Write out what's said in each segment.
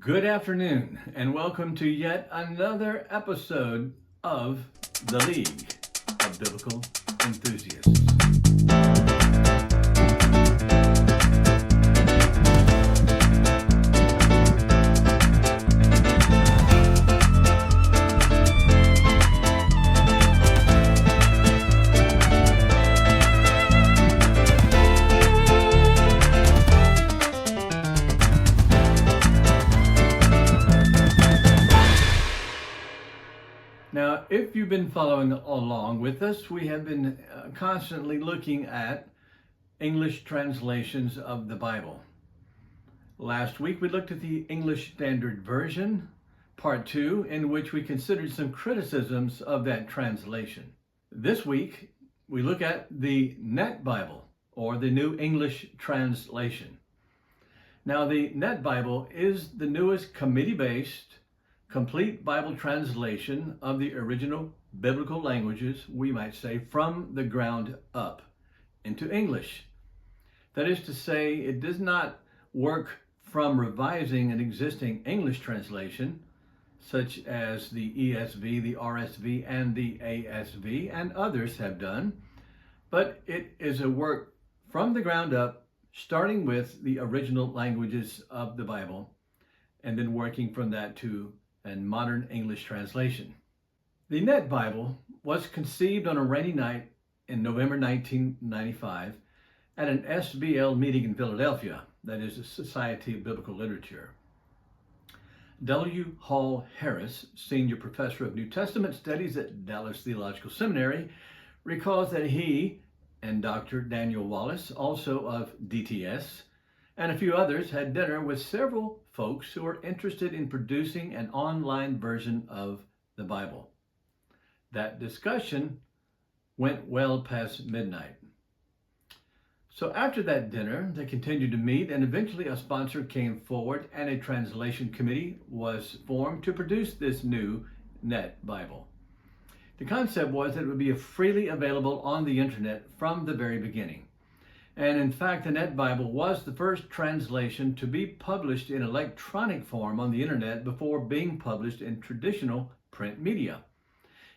Good afternoon, and welcome to yet another episode of the League of Biblical Enthusiasts. Now, if you've been following along with us, we have been constantly looking at English translations of the Bible. Last week, we looked at the English Standard Version, Part 2, in which we considered some criticisms of that translation. This week, we look at the Net Bible, or the New English Translation. Now, the Net Bible is the newest committee-based complete Bible translation of the original biblical languages, we might say, from the ground up into English. That is to say, it does not work from revising an existing English translation, such as the ESV, the RSV, and the ASV, and others have done, but it is a work from the ground up, starting with the original languages of the Bible, and then working from that to and modern English translation. The Net Bible was conceived on a rainy night in November 1995 at an SBL meeting in Philadelphia, that is the Society of Biblical Literature. W. Hall Harris, Senior Professor of New Testament Studies at Dallas Theological Seminary, recalls that he and Dr. Daniel Wallace, also of DTS, and a few others had dinner with several folks who were interested in producing an online version of the Bible. That discussion went well past midnight. So after that dinner, they continued to meet, and eventually a sponsor came forward and a translation committee was formed to produce this new Net Bible. The concept was that it would be freely available on the internet from the very beginning. And in fact, the Net Bible was the first translation to be published in electronic form on the internet before being published in traditional print media.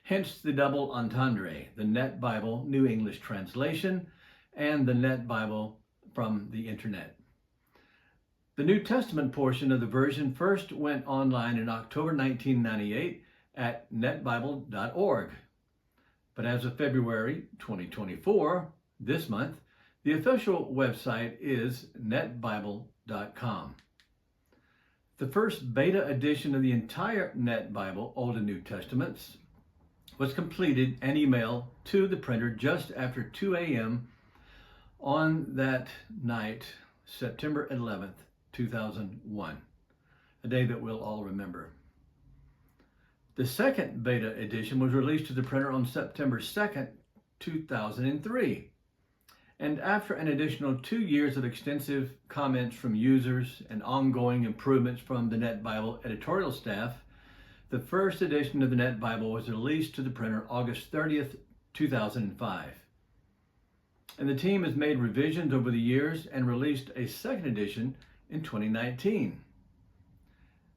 Hence the double entendre, the Net Bible New English Translation and the Net Bible from the internet. The New Testament portion of the version first went online in October 1998 at netbible.org. But as of February 2024, this month, the official website is netbible.com. The first beta edition of the entire Net Bible, Old and New Testaments, was completed and emailed to the printer just after 2 a.m. on that night, September 11th, 2001, a day that we'll all remember. The second beta edition was released to the printer on September 2nd, 2003. And after an additional 2 years of extensive comments from users and ongoing improvements from the Net Bible editorial staff, the first edition of the Net Bible was released to the printer August 30th, 2005. And the team has made revisions over the years and released a second edition in 2019.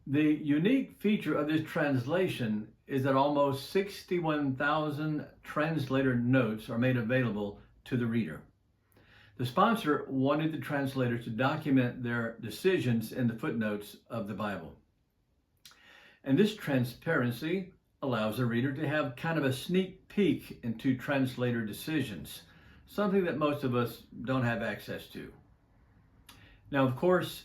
The unique feature of this translation is that almost 61,000 translator notes are made available to the reader. The sponsor wanted the translators to document their decisions in the footnotes of the Bible. And this transparency allows the reader to have kind of a sneak peek into translator decisions, something that most of us don't have access to. Now, of course,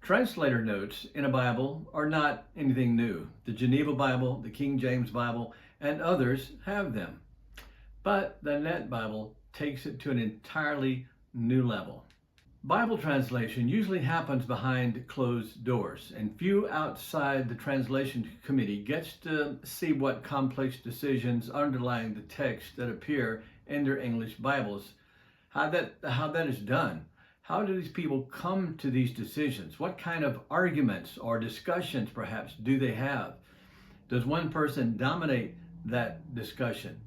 translator notes in a Bible are not anything new. The Geneva Bible, the King James Bible, and others have them. But the Net Bible takes it to an entirely new level. Bible translation usually happens behind closed doors, and few outside the translation committee gets to see what complex decisions underlying the text that appear in their English Bibles, how that is done. How do these people come to these decisions? What kind of arguments or discussions perhaps do they have? Does one person dominate that discussion?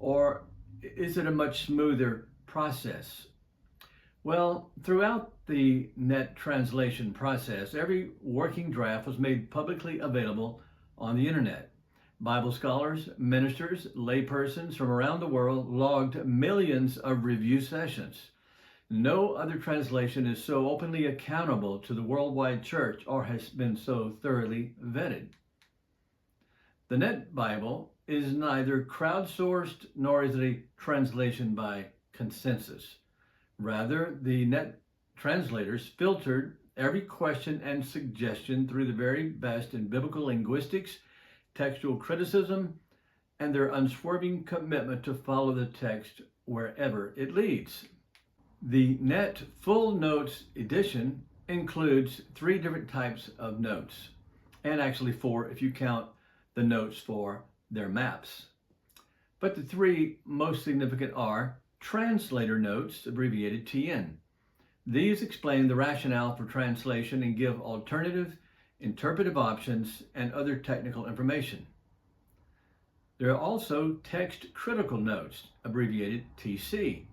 Or is it a much smoother process? Well, throughout the net translation process, every working draft was made publicly available on the internet. Bible scholars, ministers, laypersons from around the world logged millions of review sessions. No other translation is so openly accountable to the worldwide church or has been so thoroughly vetted. The Net Bible is neither crowdsourced nor is it a translation by consensus. Rather, the Net translators filtered every question and suggestion through the very best in biblical linguistics, textual criticism, and their unswerving commitment to follow the text wherever it leads. The Net Full Notes edition includes 3 different types of notes, and actually 4 if you count the notes for their maps. But the 3 most significant are translator notes, abbreviated TN. These explain the rationale for translation and give alternative interpretive options and other technical information. There are also text critical notes, abbreviated TC.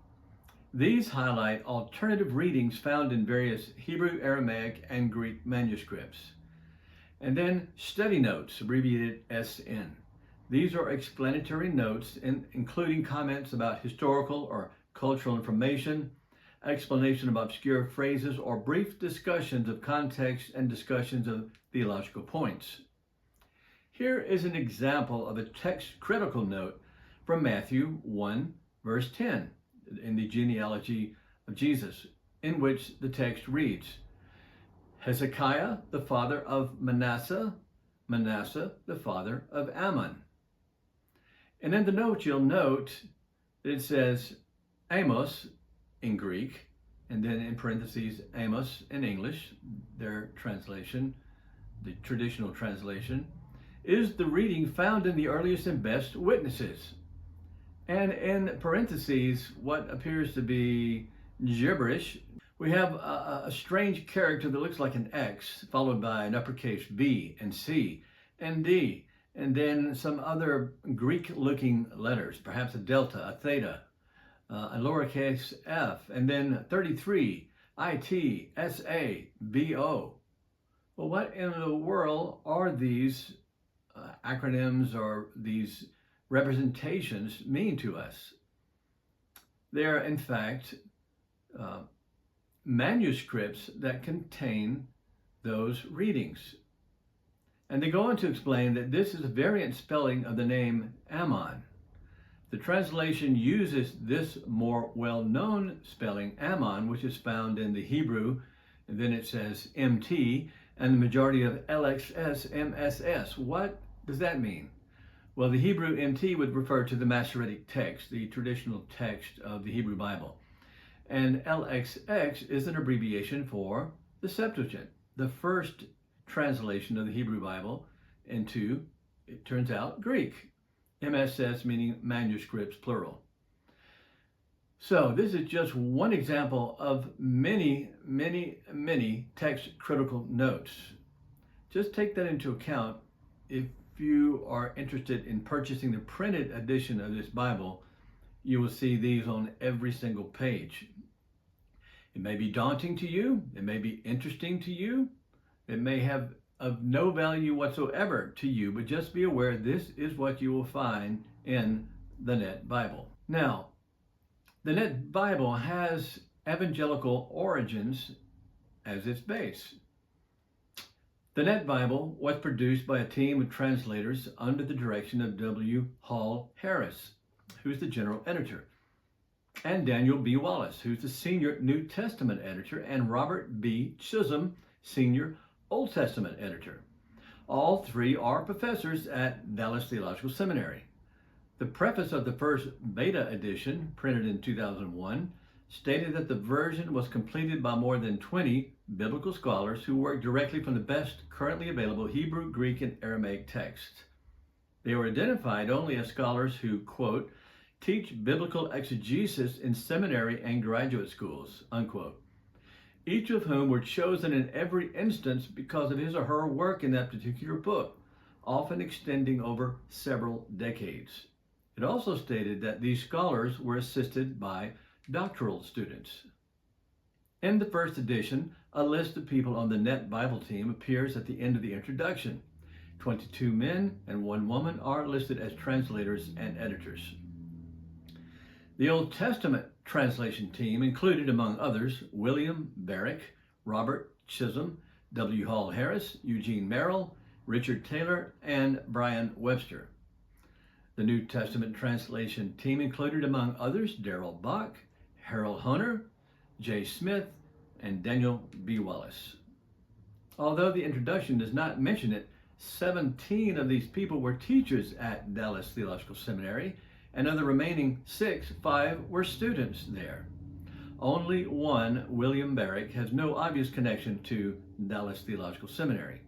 These highlight alternative readings found in various Hebrew, Aramaic, and Greek manuscripts. And then study notes, abbreviated SN. These are explanatory notes including comments about historical or cultural information, explanation of obscure phrases, or brief discussions of context and discussions of theological points. Here is an example of a text critical note from Matthew 1, verse 10 in the genealogy of Jesus, in which the text reads, Hezekiah, the father of Manasseh, Manasseh, the father of Ammon. And in the note, you'll note that it says Amos in Greek, and then in parentheses, Amos in English, their translation, the traditional translation, is the reading found in the earliest and best witnesses. And in parentheses, what appears to be gibberish, we have a strange character that looks like an X, followed by an uppercase B and C and D, and then some other Greek-looking letters, perhaps a delta, a theta, a lowercase f, and then 33, IT, SA, BO. Well, what in the world are these acronyms or these representations mean to us? They are, in fact, manuscripts that contain those readings. And they go on to explain that this is a variant spelling of the name Ammon. The translation uses this more well-known spelling, Ammon, which is found in the Hebrew, and then it says MT, and the majority of LXS, MSS. What does that mean? Well, the Hebrew MT would refer to the Masoretic text, the traditional text of the Hebrew Bible. And LXX is an abbreviation for the Septuagint, the first translation of the Hebrew Bible into, it turns out, Greek. MSS meaning manuscripts, plural. So this is just one example of many, many, many text critical notes. Just take that into account if you are interested in purchasing the printed edition of this Bible. You will see these on every single page. It may be daunting to you, it may be interesting to you, it may have of no value whatsoever to you, but just be aware this is what you will find in the Net Bible. Now, the Net Bible has Evangelical Origins as its base. The Net Bible was produced by a team of translators under the direction of W. Hall Harris, who's the general editor, and Daniel B. Wallace, who's the senior New Testament editor, and Robert B. Chisholm, senior Old Testament editor. All 3 are professors at Dallas Theological Seminary. The preface of the first beta edition, printed in 2001, stated that the version was completed by more than 20 biblical scholars who worked directly from the best currently available Hebrew, Greek, and Aramaic texts. They were identified only as scholars who, quote, teach biblical exegesis in seminary and graduate schools, unquote, each of whom were chosen in every instance because of his or her work in that particular book, often extending over several decades. It also stated that these scholars were assisted by doctoral students. In the first edition, a list of people on the Net Bible team appears at the end of the introduction. 22 men and 1 woman are listed as translators and editors. The Old Testament translation team included, among others, William Barrick, Robert Chisholm, W. Hall Harris, Eugene Merrill, Richard Taylor, and Brian Webster. The New Testament translation team included, among others, Darrell Bach, Harold Hunter, J. Smith, and Daniel B. Wallace. Although the introduction does not mention it, 17 of these people were teachers at Dallas Theological Seminary, and of the remaining 5 were students there. Only one, William Barrick, has no obvious connection to Dallas Theological Seminary.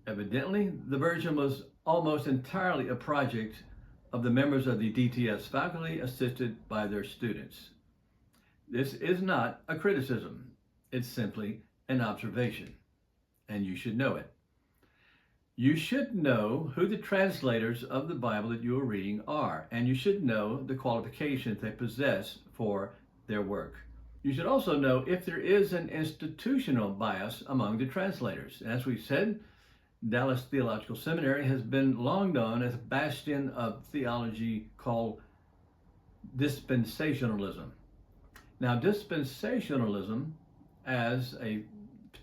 Evidently, the version was almost entirely a project of the members of the DTS faculty assisted by their students. This is not a criticism. It's simply an observation, and you should know it. You should know who the translators of the Bible that you are reading are, and you should know the qualifications they possess for their work. You should also know if there is an institutional bias among the translators. As we said, Dallas Theological Seminary has been long known as a bastion of theology called Dispensationalism. Now, Dispensationalism, as a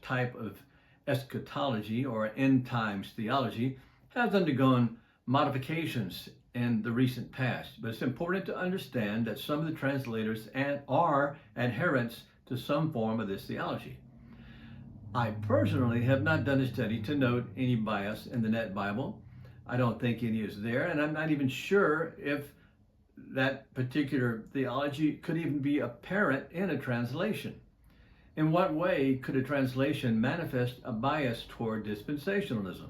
type of eschatology or end times theology, has undergone modifications in the recent past, but it's important to understand that some of the translators are adherents to some form of this theology. I personally have not done a study to note any bias in the Net Bible. I don't think any is there, and I'm not even sure if that particular theology could even be apparent in a translation. In what way could a translation manifest a bias toward dispensationalism?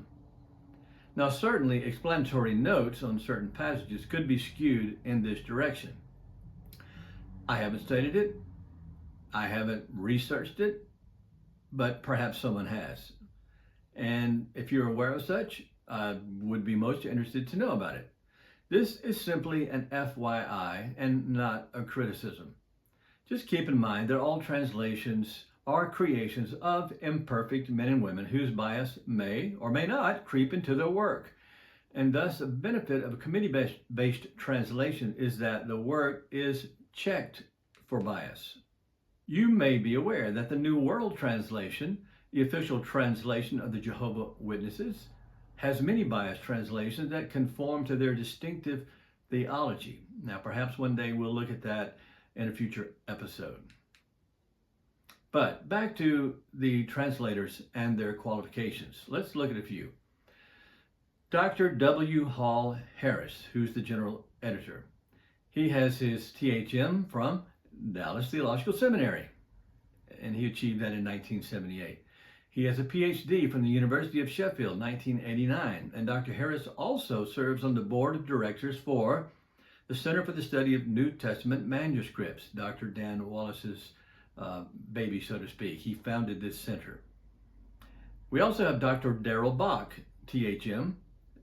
Now, certainly explanatory notes on certain passages could be skewed in this direction. I haven't studied it, I haven't researched it, but perhaps someone has. And if you're aware of such, I would be most interested to know about it. This is simply an FYI and not a criticism. Just keep in mind that all translations are creations of imperfect men and women whose bias may or may not creep into their work. And thus, the benefit of a committee-based translation is that the work is checked for bias. You may be aware that the New World Translation, the official translation of the Jehovah's Witnesses, has many biased translations that conform to their distinctive theology. Now, perhaps one day we'll look at that in a future episode. But back to the translators and their qualifications. Let's look at a few. Dr. W. Hall Harris, who's the general editor. He has his THM from Dallas Theological Seminary, and he achieved that in 1978. He has a PhD from the University of Sheffield, 1989, and Dr. Harris also serves on the board of directors for the Center for the Study of New Testament Manuscripts, Dr. Dan Wallace's baby, so to speak. He founded this center. We also have Dr. Darrell Bach, THM,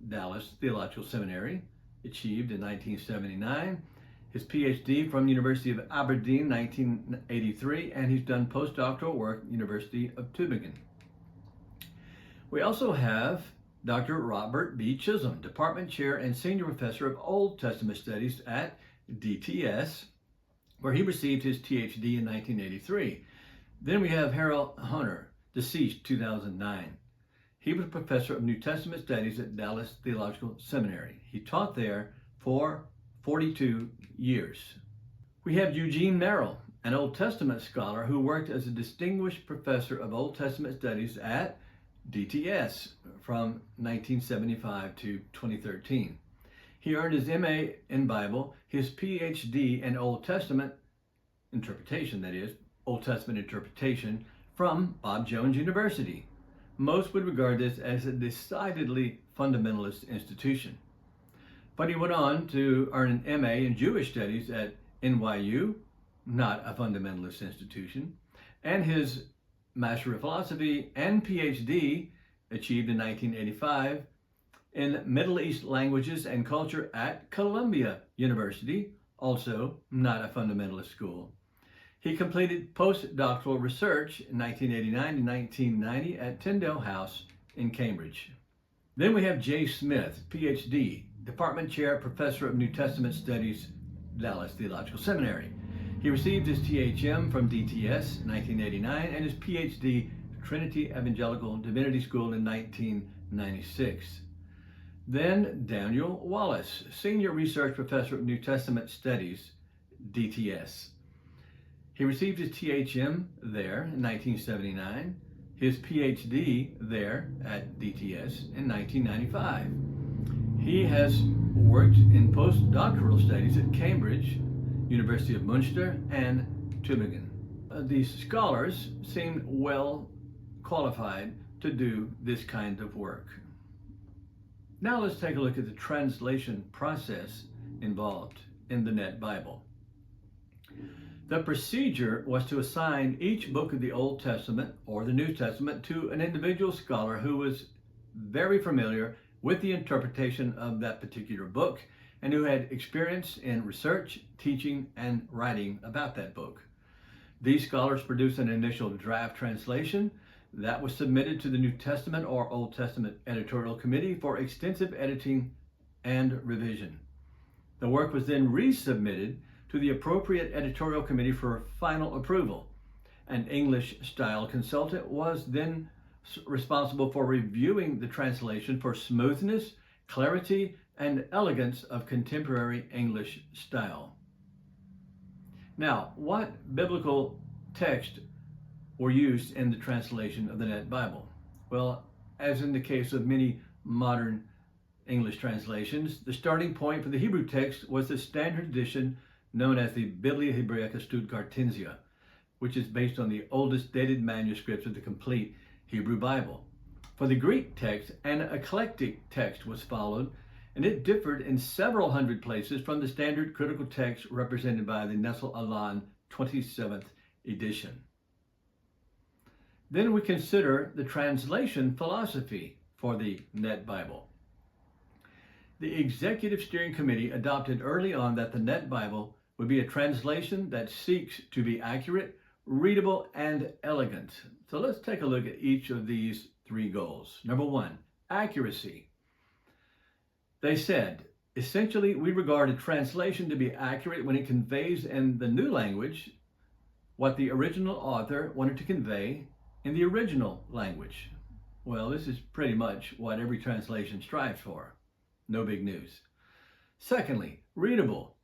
Dallas Theological Seminary, achieved in 1979. His PhD from University of Aberdeen, 1983, and he's done postdoctoral work at University of Tübingen. We also have Dr. Robert B. Chisholm, Department Chair and Senior Professor of Old Testament Studies at DTS, where he received his THD in 1983. Then we have Harold Hunter, deceased 2009. He was a professor of New Testament Studies at Dallas Theological Seminary. He taught there for 42 years. We have Eugene Merrill, an Old Testament scholar who worked as a distinguished professor of Old Testament Studies at DTS from 1975 to 2013. He earned his MA in Bible, his PhD in Old Testament interpretation, that is, Old Testament interpretation, from Bob Jones University. Most would regard this as a decidedly fundamentalist institution. But he went on to earn an MA in Jewish Studies at NYU, not a fundamentalist institution, and his Master of Philosophy and PhD, achieved in 1985, in Middle East Languages and Culture at Columbia University, also not a fundamentalist school. He completed postdoctoral research in 1989 and 1990 at Tyndale House in Cambridge. Then we have J. Smith, PhD, Department Chair, Professor of New Testament Studies, Dallas Theological Seminary. He received his THM from DTS in 1989 and his PhD, Trinity Evangelical Divinity School in 1996. Then Daniel Wallace, Senior Research Professor of New Testament Studies, DTS. He received his THM there in 1979, his PhD there at DTS in 1995. He has worked in postdoctoral studies at Cambridge, University of Munster, and Tübingen. These scholars seem well qualified to do this kind of work. Now let's take a look at the translation process involved in the Net Bible. The procedure was to assign each book of the Old Testament or the New Testament to an individual scholar who was very familiar with the interpretation of that particular book and who had experience in research, teaching, and writing about that book. These scholars produced an initial draft translation that was submitted to the New Testament or Old Testament editorial committee for extensive editing and revision. The work was then resubmitted to the appropriate editorial committee for final approval. An English-style consultant was then responsible for reviewing the translation for smoothness, clarity, and elegance of contemporary English style. Now, what biblical text were used in the translation of the Net Bible? Well, as in the case of many modern English translations, the starting point for the Hebrew text was the standard edition known as the Biblia Hebraica Stuttgartensia, which is based on the oldest dated manuscripts of the complete Hebrew Bible. For the Greek text, an eclectic text was followed, and it differed in several hundred places from the standard critical text represented by the Nestle Aland 27th edition. Then we consider the translation philosophy for the Net Bible. The Executive Steering Committee adopted early on that the Net Bible would be a translation that seeks to be accurate, readable, and elegant. So let's take a look at each of these three goals. Number one, accuracy. They said, essentially, we regard a translation to be accurate when it conveys in the new language what the original author wanted to convey in the original language. Well, this is pretty much what every translation strives for. No big news. Secondly, readable.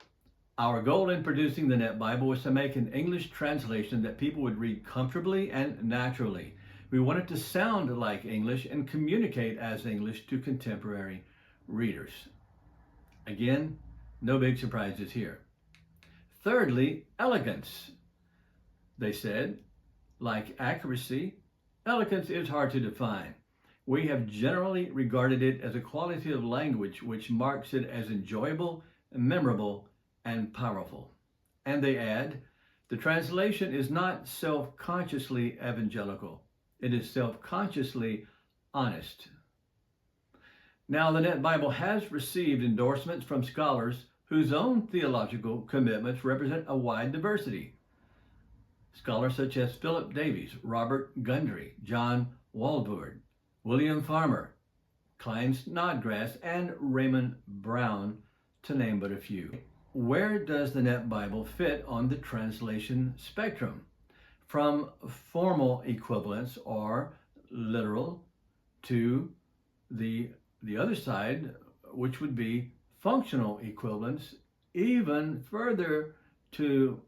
Our goal in producing the Net Bible was to make an English translation that people would read comfortably and naturally. We wanted to sound like English and communicate as English to contemporary readers. Again, no big surprises here. Thirdly, elegance. They said, like accuracy, elegance is hard to define. We have generally regarded it as a quality of language which marks it as enjoyable, memorable, and powerful. And they add, the translation is not self-consciously evangelical. It is self-consciously honest. Now, the Net Bible has received endorsements from scholars whose own theological commitments represent a wide diversity. Scholars such as Philip Davies, Robert Gundry, John Walvoord, William Farmer, Klein Snodgrass, and Raymond Brown, to name but a few. Where does the Net Bible fit on the translation spectrum? From formal equivalence or literal to the other side, which would be functional equivalence, even further to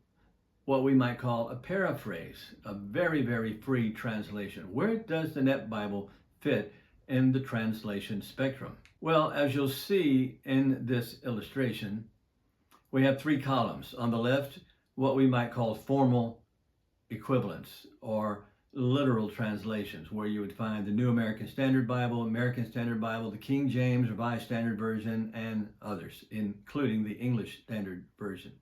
what we might call a paraphrase, a very, very free translation. Where does the Net Bible fit in the translation spectrum? Well, as you'll see in this illustration, we have three columns. On the left, what we might call formal equivalence or literal translations, where you would find the New American Standard Bible, American Standard Bible, the King James Revised Standard Version, and others, including the English Standard Version.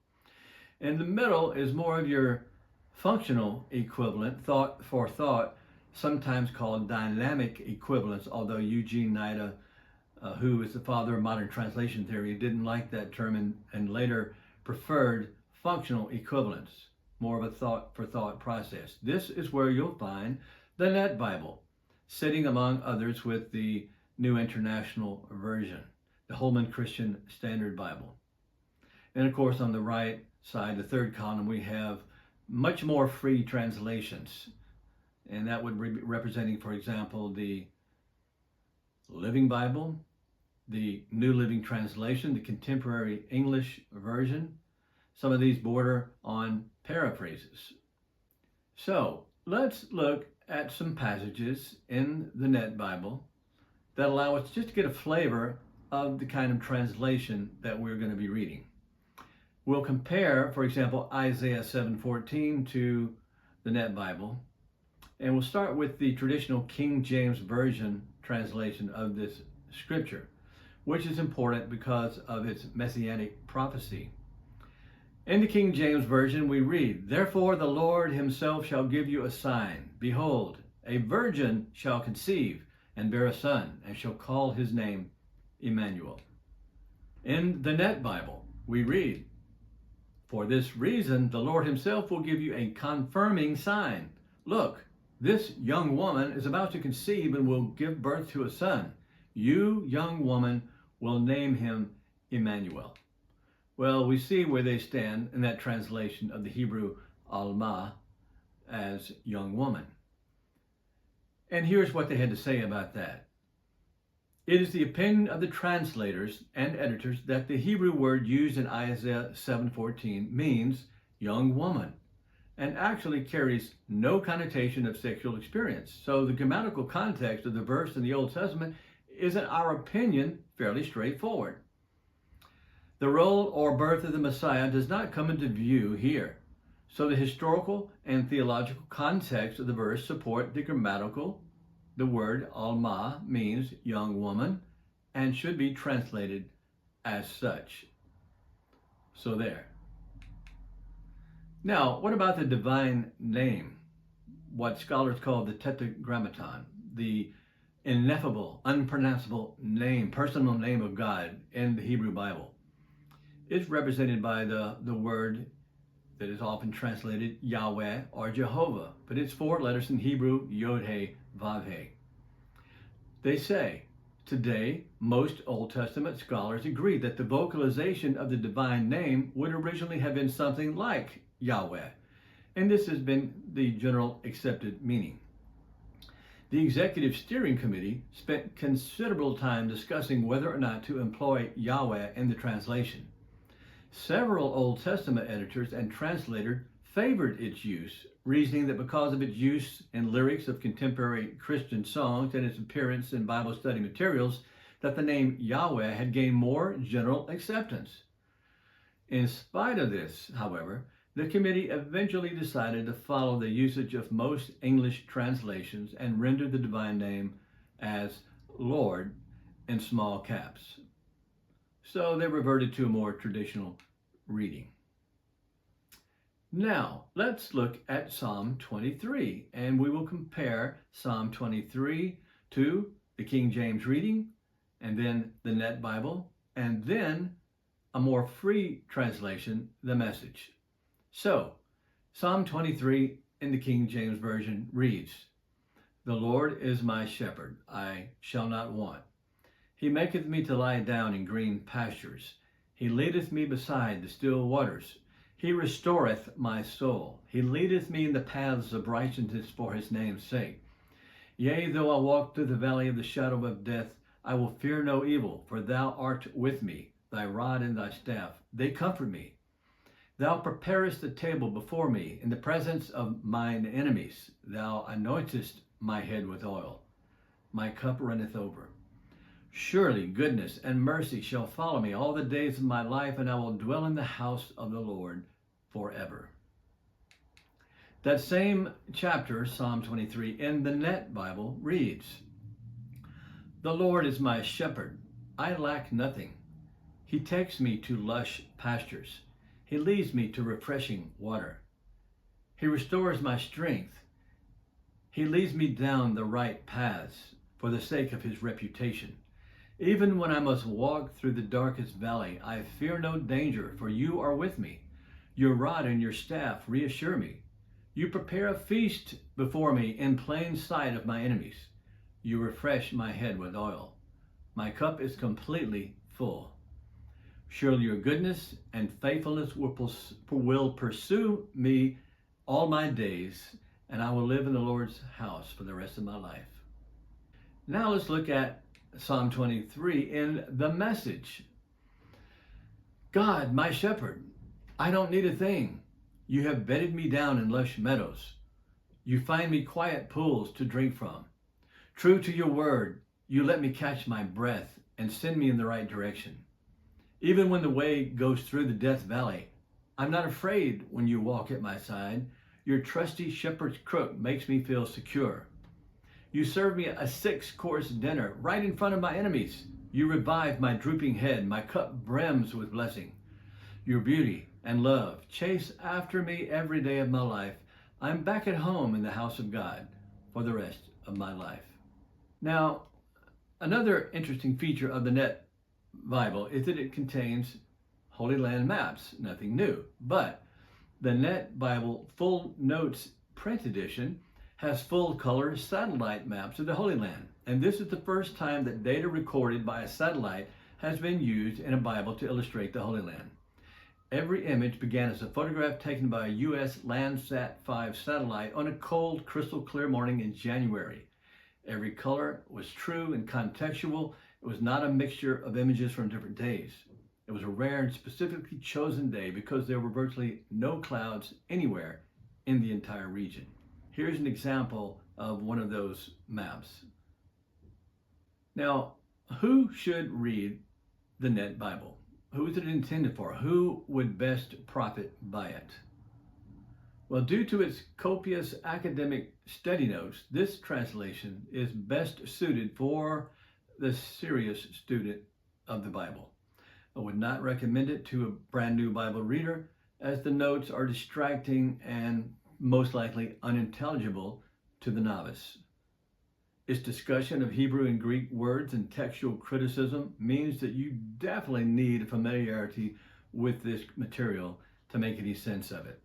In the middle is more of your functional equivalent, thought for thought, sometimes called dynamic equivalence, although Eugene Nida, who is the father of modern translation theory, didn't like that term and later preferred functional equivalence. more of a thought process. This is where you'll find the Net Bible, sitting among others with the New International Version, the Holman Christian Standard Bible. And of course, on the right side, the third column, we have much more free translations. And that would be representing, for example, the Living Bible, the New Living Translation, the Contemporary English Version. Some of these border on paraphrases. So let's look at some passages in the Net Bible that allow us just to get a flavor of the kind of translation that we're going to be reading. We'll compare, for example, Isaiah 7:14 to the Net Bible, and we'll start with the traditional King James Version translation of this scripture, which is important because of its messianic prophecy. In the King James Version, we read, "Therefore the Lord himself shall give you a sign. Behold, a virgin shall conceive and bear a son, and shall call his name Emmanuel." In the Net Bible, we read, "For this reason, the Lord himself will give you a confirming sign. Look, this young woman is about to conceive and will give birth to a son. You, young woman, will name him Emmanuel." Well, we see where they stand in that translation of the Hebrew Alma as young woman. And here's what they had to say about that. "It is the opinion of the translators and editors that the Hebrew word used in Isaiah 7:14 means young woman and actually carries no connotation of sexual experience. So the grammatical context of the verse in the Old Testament is, in our opinion, fairly straightforward. The role or birth of the Messiah does not come into view here. So the historical and theological context of the verse support the grammatical. The word Alma means young woman and should be translated as such. So there. Now, what about the divine name? What scholars call the tetragrammaton, the ineffable, unpronounceable name, personal name of God in the Hebrew Bible. It's represented by the word that is often translated Yahweh or Jehovah, but it's 4 letters in Hebrew, Yod-He, Vav-He. They say, today, most Old Testament scholars agree that the vocalization of the divine name would originally have been something like Yahweh, and this has been the general accepted meaning. The Executive Steering Committee spent considerable time discussing whether or not to employ Yahweh in the translation. Several Old Testament editors and translators favored its use, reasoning that because of its use in lyrics of contemporary Christian songs and its appearance in Bible study materials, that the name Yahweh had gained more general acceptance. In spite of this, however, the committee eventually decided to follow the usage of most English translations and render the divine name as Lord in small caps. So they reverted to a more traditional reading. Now, let's look at Psalm 23, and we will compare Psalm 23 to the King James reading, and then the Net Bible, and then a more free translation, the Message. So, Psalm 23 in the King James Version reads, "The Lord is my shepherd, I shall not want. He maketh me to lie down in green pastures. He leadeth me beside the still waters. He restoreth my soul. He leadeth me in the paths of righteousness for his name's sake. Yea, though I walk through the valley of the shadow of death, I will fear no evil, for thou art with me. Thy rod and thy staff, they comfort me. Thou preparest a table before me in the presence of mine enemies. Thou anointest my head with oil. My cup runneth over. Surely goodness and mercy shall follow me all the days of my life, and I will dwell in the house of the Lord forever." That same chapter, Psalm 23, in the Net Bible reads, "The Lord is my shepherd. I lack nothing. He takes me to lush pastures. He leads me to refreshing water. He restores my strength. He leads me down the right paths for the sake of his reputation. Even when I must walk through the darkest valley, I fear no danger, for you are with me. Your rod and your staff reassure me. You prepare a feast before me in plain sight of my enemies. You refresh my head with oil. My cup is completely full. Surely your goodness and faithfulness will pursue me all my days, and I will live in the Lord's house for the rest of my life. Now let's look at Psalm 23 in the Message. God, my shepherd, I don't need a thing. You have bedded me down in lush meadows. You find me quiet pools to drink from. True to your word, you let me catch my breath and send me in the right direction. Even when the way goes through the death valley, I'm not afraid when you walk at my side. Your trusty shepherd's crook makes me feel secure. You serve me a 6-course dinner right in front of my enemies. You revive my drooping head. My cup brims with blessing. Your beauty and love chase after me every day of my life. I'm back at home in the house of God for the rest of my life. Now, another interesting feature of the Net Bible is that it contains Holy Land maps, nothing new. But the Net Bible Full Notes Print Edition has full color satellite maps of the Holy Land. And this is the first time that data recorded by a satellite has been used in a Bible to illustrate the Holy Land. Every image began as a photograph taken by a U.S. Landsat 5 satellite on a cold, crystal clear morning in January. Every color was true and contextual. It was not a mixture of images from different days. It was a rare and specifically chosen day because there were virtually no clouds anywhere in the entire region. Here's an example of one of those maps. Now, who should read the Net Bible? Who is it intended for? Who would best profit by it? Well, due to its copious academic study notes, this translation is best suited for the serious student of the Bible. I would not recommend it to a brand new Bible reader, as the notes are distracting and most likely unintelligible to the novice. Its discussion of Hebrew and Greek words and textual criticism means that you definitely need familiarity with this material to make any sense of it.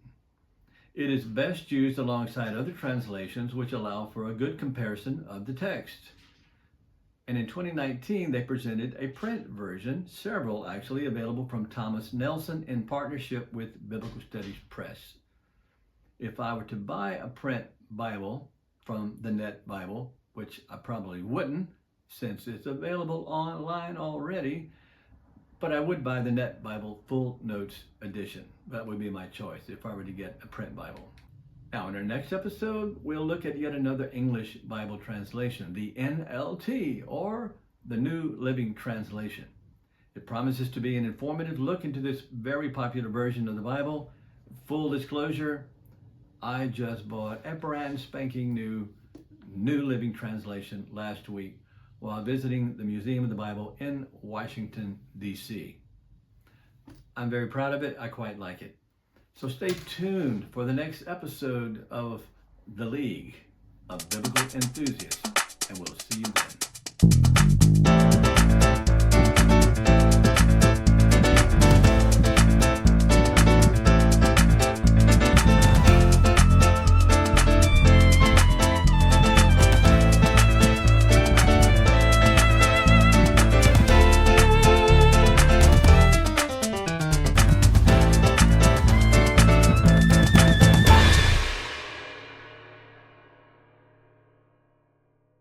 It is best used alongside other translations which allow for a good comparison of the text. And in 2019, they presented a print version, several actually, available from Thomas Nelson in partnership with Biblical Studies Press. If I were to buy a print Bible from the Net Bible, which I probably wouldn't, since it's available online already, but I would buy the Net Bible Full Notes Edition. That would be my choice if I were to get a print Bible. Now, in our next episode, we'll look at yet another English Bible translation, the NLT, or the New Living Translation. It promises to be an informative look into this very popular version of the Bible. Full disclosure, I just bought a brand spanking new New Living Translation last week while visiting the Museum of the Bible in Washington, D.C. I'm very proud of it. I quite like it. So stay tuned for the next episode of The League of Biblical Enthusiasts, and we'll see you